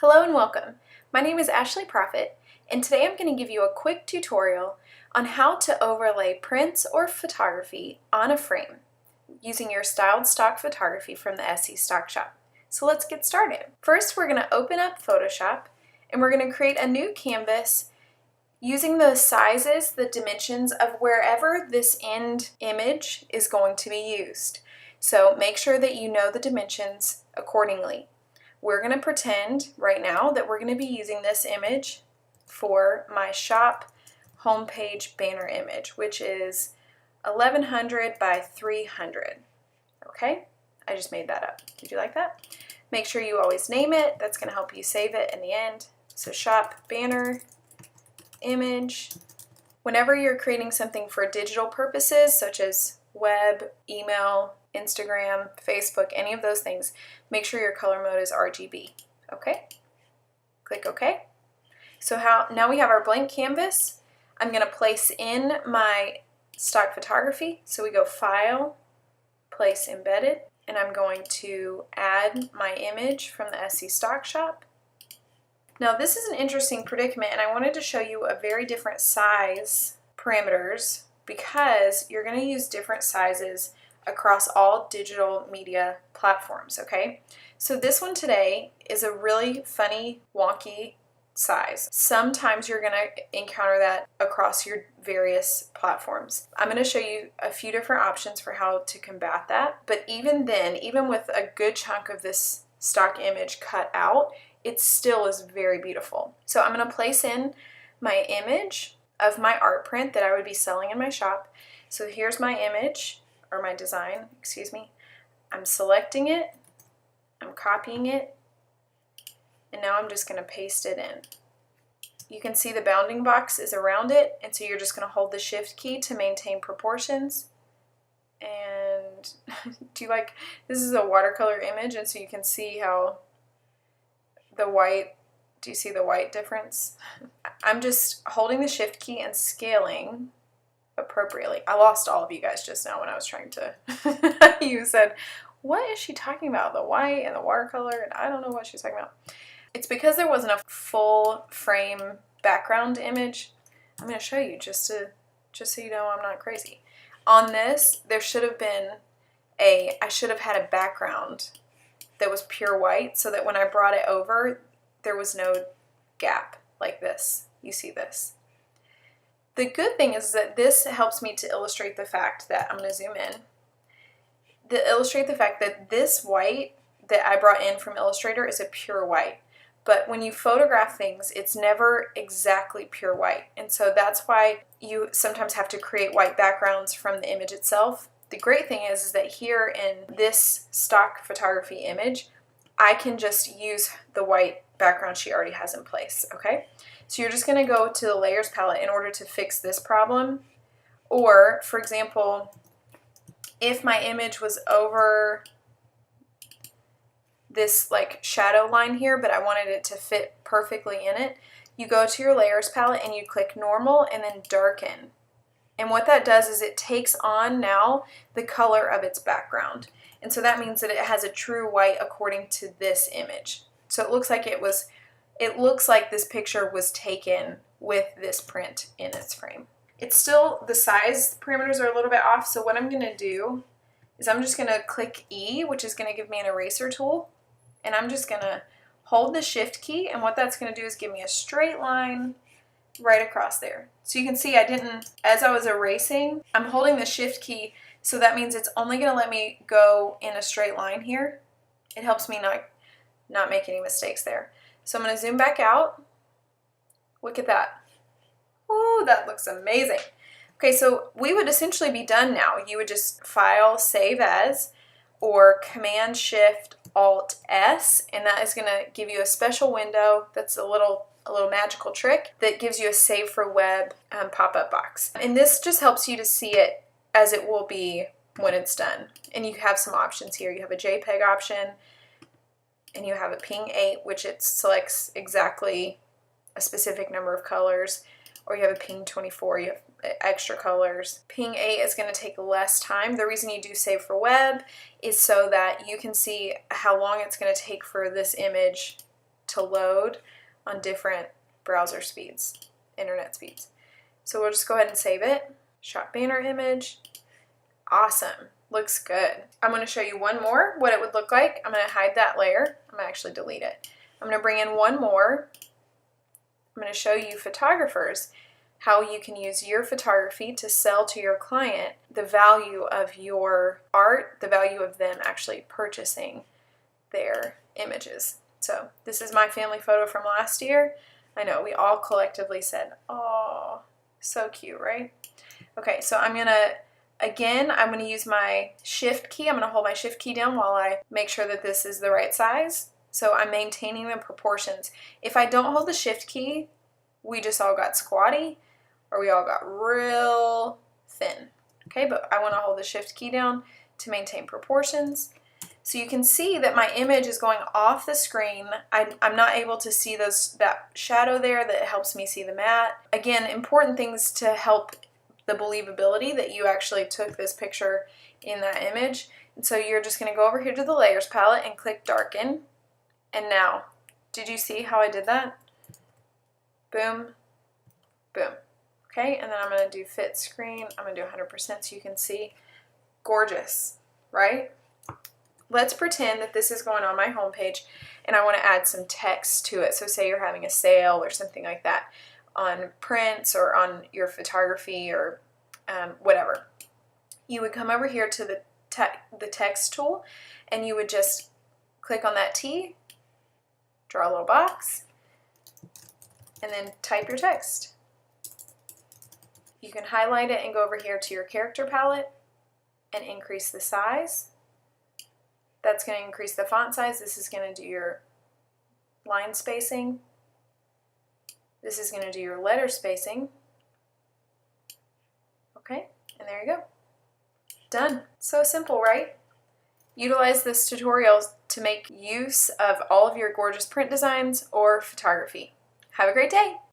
Hello and welcome. My name is Ashley Profit, and today I'm going to give you a quick tutorial on how to overlay prints or photography on a frame using your styled stock photography from the SE Stock Shop. So let's get started. First, we're going to open up Photoshop and we're going to create a new canvas using the sizes, the dimensions of wherever this end image is going to be used. So make sure that you know the dimensions accordingly. We're going to pretend right now that we're going to be using this image for my shop homepage banner image, which is 1100 by 300. Okay, I just made that up. Did you like that? Make sure you always name it. That's going to help you save it in the end. So shop banner image. Whenever you're creating something for digital purposes, such as web, email, Instagram, Facebook, any of those things, make sure your color mode is RGB. Okay? Click OK. So now we have our blank canvas. I'm going to place in my stock photography. So we go File, Place Embedded, and I'm going to add my image from the SE Stock Shop. Now this is an interesting predicament, and I wanted to show you a very different size parameters because you're going to use different sizes across all digital media platforms, okay? So this one today is a really funny, wonky size. Sometimes you're going to encounter that across your various platforms. I'm going to show you a few different options for how to combat that, but even then, even with a good chunk of this stock image cut out, it still is very beautiful. So I'm going to place in my image of my art print that I would be selling in my shop. So here's my image, or my design, excuse me. I'm selecting it, I'm copying it, and now I'm just going to paste it in. You can see the bounding box is around it, and so you're just going to hold the shift key to maintain proportions. And this is a watercolor image, and so you can see how the white, do you see the white difference? I'm just holding the shift key and scaling appropriately. I lost all of you guys just now when I was trying to you said, what is she talking about? The white and the watercolor, and I don't know what she's talking about. It's because there wasn't a full frame background image. I'm going to show you just so you know I'm not crazy. On this, there should have been I should have had a background that was pure white so that when I brought it over, there was no gap like this. You see this. The good thing is that this helps me to illustrate the fact that, I'm going to zoom in, illustrate the fact that this white that I brought in from Illustrator is a pure white. But when you photograph things, it's never exactly pure white. And so that's why you sometimes have to create white backgrounds from the image itself. The great thing is that here in this stock photography image, I can just use the white background she already has in place, okay? So you're just going to go to the layers palette in order to fix this problem. Or, for example, if my image was over this like shadow line here, but I wanted it to fit perfectly in it, you go to your layers palette and you click normal and then darken. And what that does is it takes on now the color of its background. And so that means that it has a true white according to this image. So it looks like this picture was taken with this print in its frame. It's still, the size parameters are a little bit off, so what I'm going to do is I'm just going to click E, which is going to give me an eraser tool, and I'm just going to hold the shift key, and what that's going to do is give me a straight line right across there. So you can see as I was erasing, I'm holding the shift key, so that means it's only going to let me go in a straight line here. It helps me not make any mistakes there. So I'm going to zoom back out. Look at that. Ooh, that looks amazing. Okay, so we would essentially be done now. You would just File, Save As, or Command Shift Alt S, and that is going to give you a special window that's a little magical trick that gives you a Save for Web pop-up box. And this just helps you to see it as it will be when it's done. And you have some options here. You have a JPEG option, and you have a Ping 8, which it selects exactly a specific number of colors, or you have a Ping 24, you have extra colors. Ping 8 is going to take less time. The reason you do Save for Web is so that you can see how long it's going to take for this image to load on different browser speeds, internet speeds. So we'll just go ahead and save it. Shop banner image. Awesome. Looks good. I'm going to show you one more, what it would look like. I'm going to hide that layer. I'm going to actually delete it. I'm going to bring in one more. I'm going to show you photographers how you can use your photography to sell to your client the value of your art, the value of them actually purchasing their images. So this is my family photo from last year. I know we all collectively said, oh, so cute, right? Okay, so I'm going to use my shift key. I'm going to hold my shift key down while I make sure that this is the right size. So I'm maintaining the proportions. If I don't hold the shift key, we just all got squatty or we all got real thin. Okay, but I want to hold the shift key down to maintain proportions. So you can see that my image is going off the screen. I'm not able to see that shadow there that helps me see the matte. Again, important things to help the believability that you actually took this picture in that image. And so you're just going to go over here to the layers palette and click darken. And now, did you see how I did that? Boom, boom. Okay, and then I'm going to do fit screen. I'm going to do 100% so you can see. Gorgeous, right? Let's pretend that this is going on my homepage and I want to add some text to it. So say you're having a sale or something like that on prints or on your photography or whatever. You would come over here to the text tool and you would just click on that T, draw a little box, and then type your text. You can highlight it and go over here to your character palette and increase the size. That's going to increase the font size. This is going to do your line spacing. This is going to do your letter spacing. Okay, and there you go. Done. So simple, right? Utilize this tutorial to make use of all of your gorgeous print designs or photography. Have a great day.